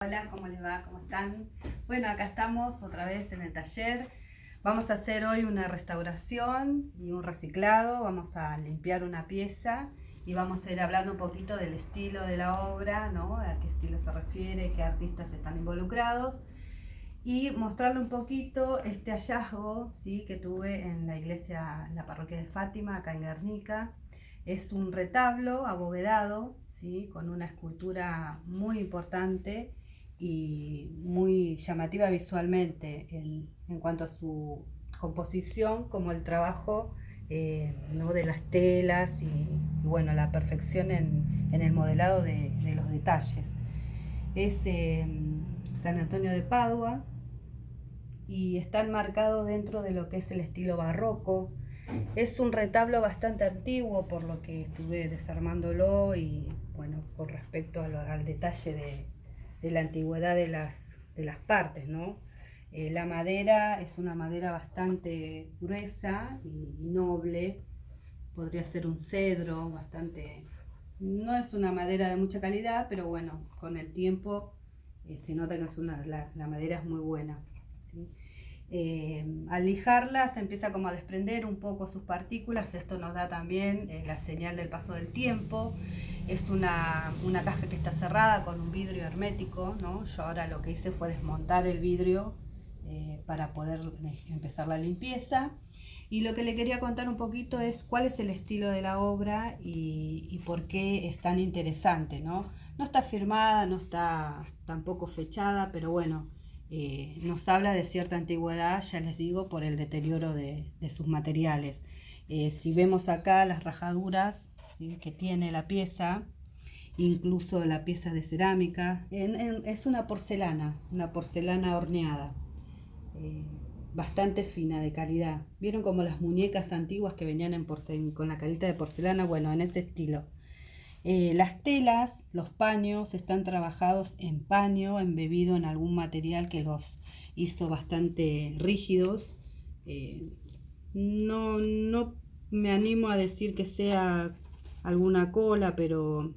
Hola, ¿cómo les va? ¿Cómo están? Bueno, acá estamos otra vez en el taller. Vamos a hacer hoy una restauración y un reciclado. Vamos a limpiar una pieza y vamos a ir hablando un poquito del estilo de la obra, ¿no? A qué estilo se refiere, qué artistas están involucrados y mostrarle un poquito este hallazgo, ¿sí? Que tuve en la iglesia, en la parroquia de Fátima, acá en Guernica. Es un retablo abovedado, ¿sí? Con una escultura muy importante y muy llamativa visualmente en cuanto a su composición, como el trabajo, ¿no? De las telas y bueno, la perfección en el modelado de los detalles. Es San Antonio de Padua y está enmarcado dentro de lo que es el estilo barroco. Es un retablo bastante antiguo, por lo que estuve desarmándolo y bueno, con respecto al detalle de la antigüedad de las partes, ¿no? La madera es una madera bastante gruesa y noble, podría ser un cedro bastante. No es una madera de mucha calidad, pero bueno, con el tiempo se nota que la madera es muy buena, ¿sí? Al lijarla se empieza como a desprender un poco sus partículas. Esto nos da también la señal del paso del tiempo. Es una caja que está cerrada con un vidrio hermético, ¿no? Yo ahora lo que hice fue desmontar el vidrio para poder empezar la limpieza. Y lo que le quería contar un poquito es cuál es el estilo de la obra y por qué es tan interesante, ¿no? No está firmada, no está tampoco fechada, pero bueno, nos habla de cierta antigüedad, ya les digo, por el deterioro de sus materiales. Si vemos acá las rajaduras, ¿sí? Que tiene la pieza, incluso la pieza de cerámica, es una porcelana horneada. eh, Bastante fina, de calidad. ¿Vieron como las muñecas antiguas que venían con la carita de porcelana? Bueno, en ese estilo. Las telas, los paños, están trabajados en paño, embebido en algún material que los hizo bastante rígidos. Eh, no me animo a decir que sea alguna cola, pero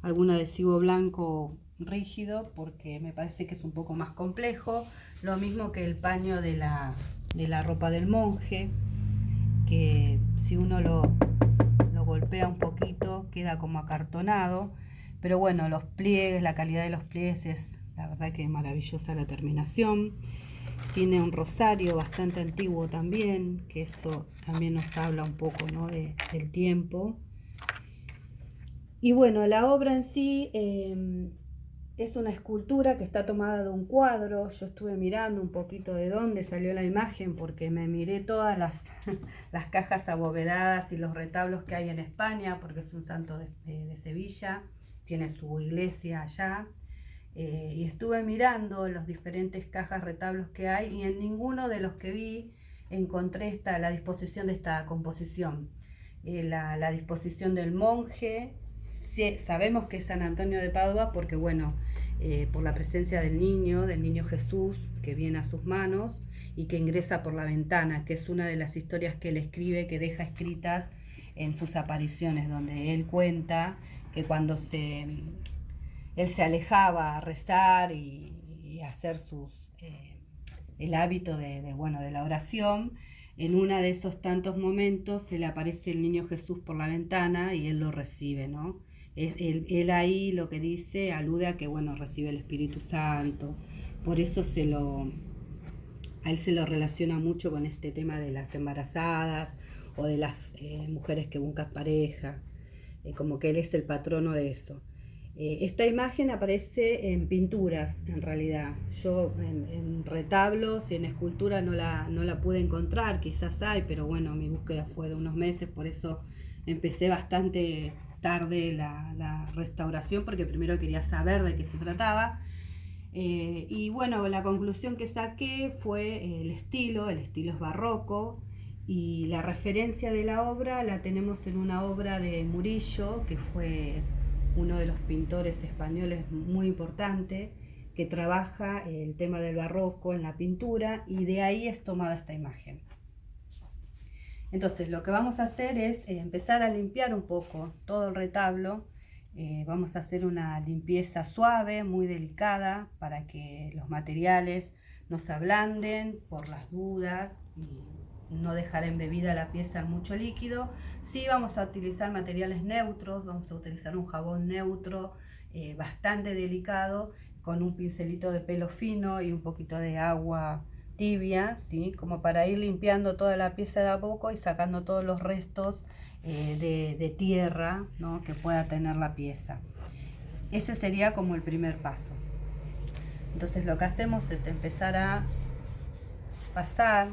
algún adhesivo blanco rígido, porque me parece que es un poco más complejo. Lo mismo que el paño de la ropa del monje, que si uno lo golpea un poquito queda como acartonado, pero bueno, los pliegues, la calidad de los pliegues es la verdad que maravillosa la terminación. Tiene un rosario bastante antiguo también, que eso también nos habla un poco, ¿no? Del tiempo. Y bueno, la obra en sí es una escultura que está tomada de un cuadro. Yo estuve mirando un poquito de dónde salió la imagen porque me miré todas las cajas abovedadas y los retablos que hay en España, porque es un santo de Sevilla, tiene su iglesia allá. Y estuve mirando los diferentes cajas, retablos que hay, y en ninguno de los que vi encontré la disposición de esta composición. La disposición del monje. Sí, sabemos que es San Antonio de Padua porque, bueno, por la presencia del niño Jesús, que viene a sus manos y que ingresa por la ventana, que es una de las historias que él escribe, que deja escritas en sus apariciones, donde él cuenta que cuando él se alejaba a rezar y hacer el hábito bueno, de la oración, en uno de esos tantos momentos se le aparece el niño Jesús por la ventana y él lo recibe, ¿no? Él ahí lo que dice alude a que, bueno, recibe el Espíritu Santo. Por eso a él se lo relaciona mucho con este tema de las embarazadas o de las mujeres que buscan pareja, como que él es el patrono de eso. Esta imagen aparece en pinturas, en realidad. Yo en retablos y en escultura no la pude encontrar, quizás hay, pero bueno, mi búsqueda fue de unos meses, por eso empecé bastante tarde la restauración, porque primero quería saber de qué se trataba. Y bueno, la conclusión que saqué fue el estilo es barroco, y la referencia de la obra la tenemos en una obra de Murillo, que fue uno de los pintores españoles muy importante, que trabaja el tema del barroco en la pintura, y de ahí es tomada esta imagen. Entonces lo que vamos a hacer es empezar a limpiar un poco todo el retablo Vamos a hacer una limpieza suave, muy delicada, para que los materiales no se ablanden por las dudas y no dejar embebida la pieza en mucho líquido. Sí, vamos a utilizar materiales neutros, vamos a utilizar un jabón neutro bastante delicado, con un pincelito de pelo fino y un poquito de agua tibia, ¿sí? Como para ir limpiando toda la pieza de a poco y sacando todos los restos de tierra, ¿no?, que pueda tener la pieza. Ese sería como el primer paso. Entonces lo que hacemos es empezar a pasar,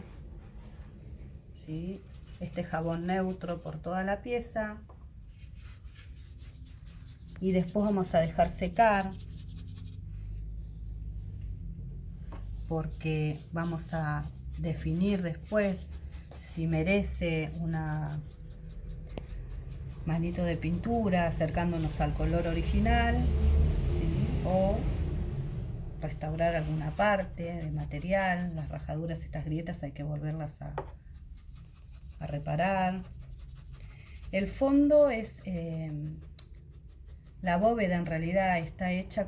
¿sí?, este jabón neutro por toda la pieza, y después vamos a dejar secar, porque vamos a definir después si merece una manito de pintura acercándonos al color original, ¿sí?, o restaurar alguna parte de material. Las rajaduras, estas grietas, hay que volverlas a reparar. El fondo es la bóveda, en realidad está hecha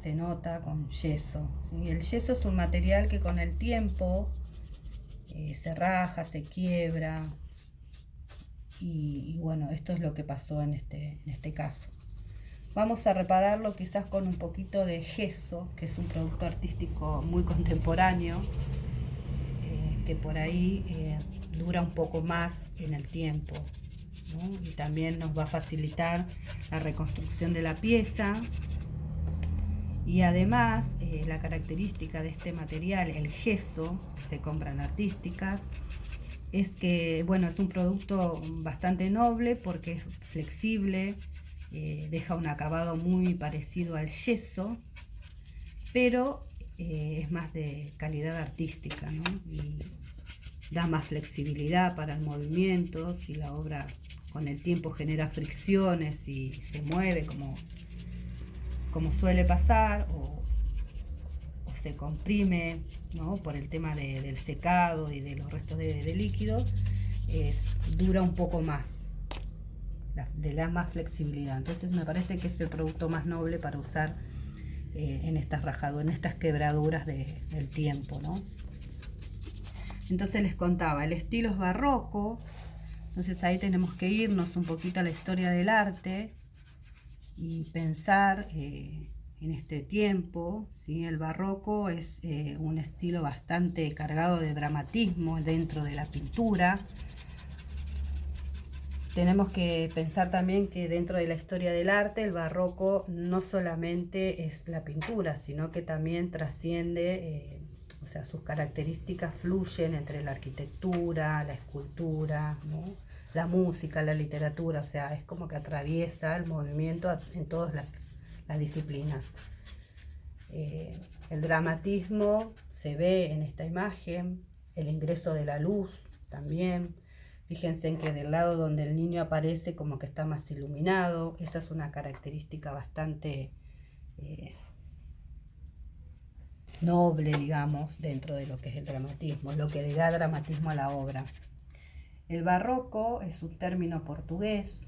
se nota con yeso, ¿sí? El yeso es un material que con el tiempo se raja, se quiebra, y bueno, esto es lo que pasó en este caso. Vamos a repararlo quizás con un poquito de gesso, que es un producto artístico muy contemporáneo, que por ahí dura un poco más en el tiempo, ¿no? Y también nos va a facilitar la reconstrucción de la pieza. Y además, la característica de este material, el gesso, se compra en artísticas, es que, bueno, es un producto bastante noble porque es flexible, deja un acabado muy parecido al yeso, pero es más de calidad artística, ¿no? Y da más flexibilidad para el movimiento. Si la obra con el tiempo genera fricciones y se mueve como suele pasar, o se comprime, ¿no?, por el tema del secado y de los restos de líquido, dura un poco más, le da más flexibilidad. Entonces me parece que es el producto más noble para usar en estas rajaduras, en estas quebraduras del tiempo, ¿no? Entonces les contaba, el estilo es barroco. Entonces ahí tenemos que irnos un poquito a la historia del arte y pensar en este tiempo, ¿sí? El barroco es un estilo bastante cargado de dramatismo dentro de la pintura. Tenemos que pensar también que dentro de la historia del arte, el barroco no solamente es la pintura, sino que también trasciende, o sea, sus características fluyen entre la arquitectura, la escultura, ¿no?, la música, la literatura. O sea, es como que atraviesa el movimiento en todas las disciplinas. El dramatismo se ve en esta imagen, el ingreso de la luz también. Fíjense en que del lado donde el niño aparece como que está más iluminado. Esa es una característica bastante noble, digamos, dentro de lo que es el dramatismo, lo que le da dramatismo a la obra. El barroco es un término portugués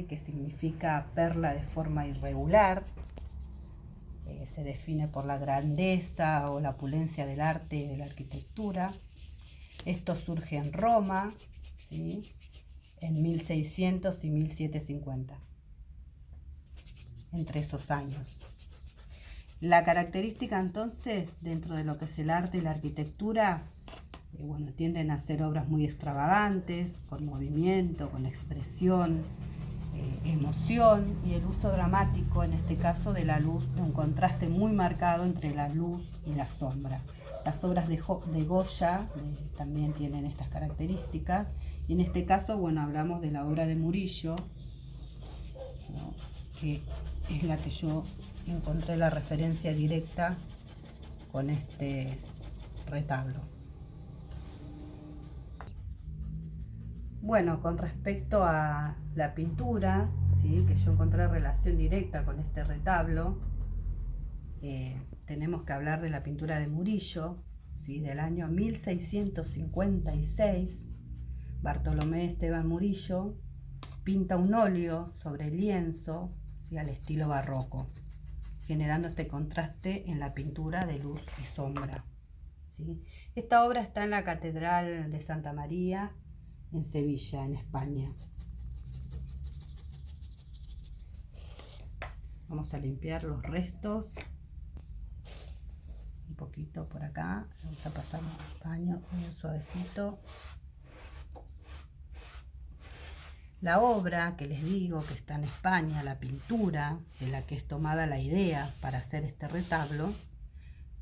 que significa perla de forma irregular. Se define por la grandeza o la opulencia del arte y de la arquitectura. Esto surge en Roma, ¿sí?, en 1600 y 1750, entre esos años. La característica entonces dentro de lo que es el arte y la arquitectura, bueno, tienden a ser obras muy extravagantes, con movimiento, con expresión, emoción, y el uso dramático, en este caso, de la luz, de un contraste muy marcado entre la luz y la sombra. Las obras de Goya también tienen estas características, y en este caso, bueno, hablamos de la obra de Murillo, ¿no?, que es la que yo encontré la referencia directa con este retablo. Bueno, con respecto a la pintura, ¿sí?, que yo encontré relación directa con este retablo, tenemos que hablar de la pintura de Murillo, ¿sí?, del año 1656. Bartolomé Esteban Murillo pinta un óleo sobre lienzo, ¿sí? Al estilo barroco, generando este contraste en la pintura de luz y sombra, ¿sí? Esta obra está en la Catedral de Santa María en Sevilla, en España. Vamos a limpiar los restos. Un poquito por acá. Vamos a pasar un paño muy suavecito. La obra que les digo que está en España, la pintura de la que es tomada la idea para hacer este retablo.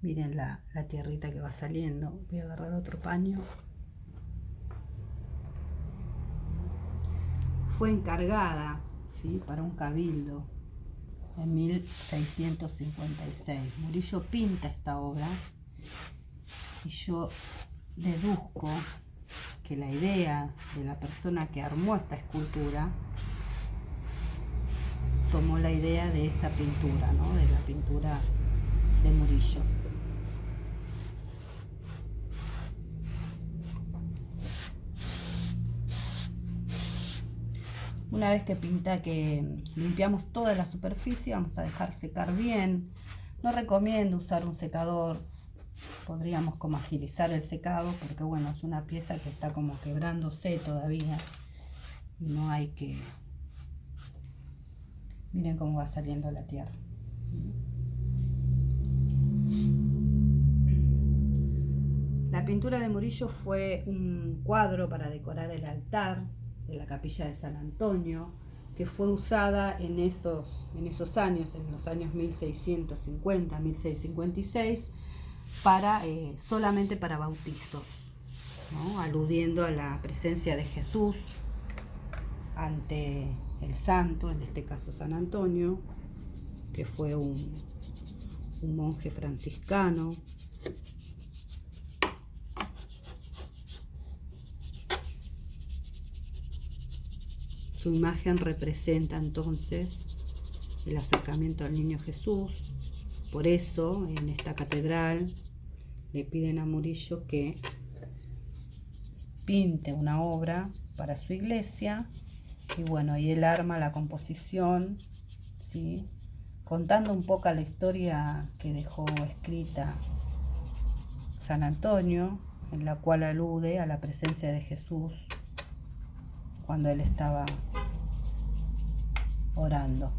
Miren la tierrita que va saliendo. Voy a agarrar otro paño. Fue encargada, ¿sí? Para un cabildo en 1656. Murillo pinta esta obra y yo deduzco que la idea de la persona que armó esta escultura tomó la idea de esa pintura, ¿no? De la pintura de Murillo. Una vez que limpiamos toda la superficie, vamos a dejar secar bien. No recomiendo usar un secador, podríamos como agilizar el secado, porque bueno, es una pieza que está como quebrándose todavía. Y no hay que... Miren cómo va saliendo la tierra. La pintura de Murillo fue un cuadro para decorar el altar de la capilla de San Antonio, que fue usada en esos años, en los años 1650, 1656, solamente para bautizos, ¿no? Aludiendo a la presencia de Jesús ante el santo, en este caso San Antonio, que fue un monje franciscano. Su imagen representa entonces el acercamiento al niño Jesús. Por eso en esta catedral le piden a Murillo que pinte una obra para su iglesia. Y bueno, y él arma la composición, ¿sí? Contando un poco la historia que dejó escrita San Antonio, en la cual alude a la presencia de Jesús cuando él estaba orando.